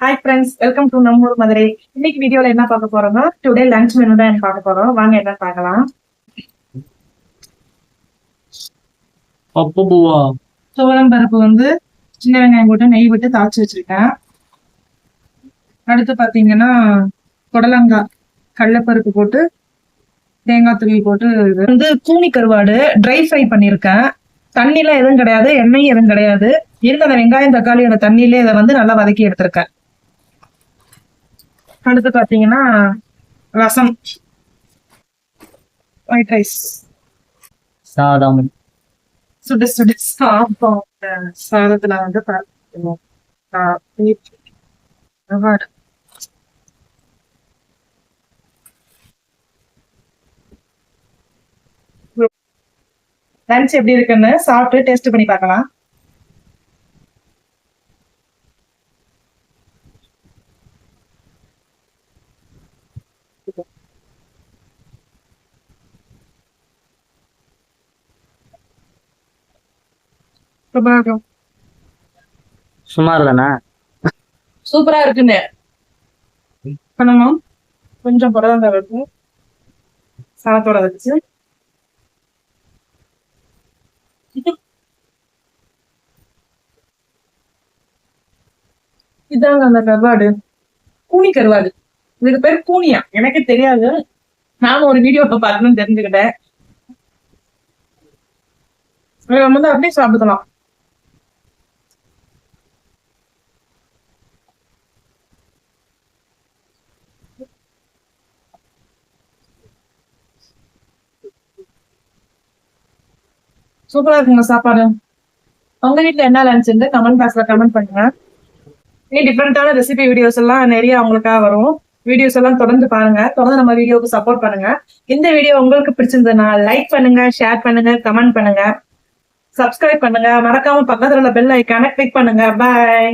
Hi friends, welcome to நம்ம ஊர் மதுரை. இன்னைக்கு வீடியோல என்ன பார்க்க போறோம்னா டுடே லஞ்ச் மெனு தான் பார்க்க போறோம். வாங்க என்ன பார்க்கலாம். துவரம் பருப்பு வந்து சின்ன வெங்காயம் போட்டு நெய் விட்டு தாளிச்சு வச்சிருக்கேன். அடுத்து பாத்தீங்கன்னா புடலங்காய் கடலைப்பருப்பு போட்டு தேங்காய் துருவி போட்டு இது வந்து கூனி கருவாடு ட்ரை ஃப்ரை பண்ணியிருக்கேன். தண்ணிலாம் எதுவும் கிடையாது, எண்ணெய் எதுவும் கிடையாது. இருக்க அந்த வெங்காயம் தக்காளியோட தண்ணியிலே இதை வந்து நல்லா வதக்கி எடுத்திருக்கேன். அடுத்து பாத்தீங்கன்னா ரசம், ஒயிட் ரைஸ், சாதம், சுடு சுடு சாதம். சாதத்துல வந்து லஞ்ச் எப்படி இருக்குன்னு சாப்பிட்டு டேஸ்ட் பண்ணி பார்க்கலாம். சுமார் தானே? சூப்பரா இருக்குன்னு பண்ணணும். கொஞ்சம் புடலங்காய் இருக்கு சாதத்தோட வச்சு இதாங்க அந்த கருவாடு, கூனி கருவாடு. இதுக்கு பேர் கூனியா, எனக்கு தெரியாது. நானும் ஒரு வீடியோ பார்க்கணும்னு தெரிஞ்சுக்கிட்டேன். நம்ம வந்து அப்படியே சாப்பிடலாம். சூப்பரா இருக்குங்க சாப்பாடு. உங்க வீட்டுல என்ன லஞ்ச் கமெண்ட் பாக்ஸ்ல கமெண்ட் பண்ணுங்க. இனி டிஃப்ரெண்டான ரெசிபி வீடியோஸ் எல்லாம் நிறைய அவங்களுக்காக வரும். வீடியோஸ் எல்லாம் தொடர்ந்து பாருங்க. தொடர்ந்து நம்ம வீடியோக்கு சப்போர்ட் பண்ணுங்க. இந்த வீடியோ உங்களுக்கு பிடிச்சிருந்ததுன்னா லைக் பண்ணுங்க, ஷேர் பண்ணுங்க, கமெண்ட் பண்ணுங்க, சப்ஸ்கிரைப் பண்ணுங்க. மறக்காம பக்கத்துல உள்ள பெல் ஐக்கானை கிளிக் பண்ணுங்க. பாய்.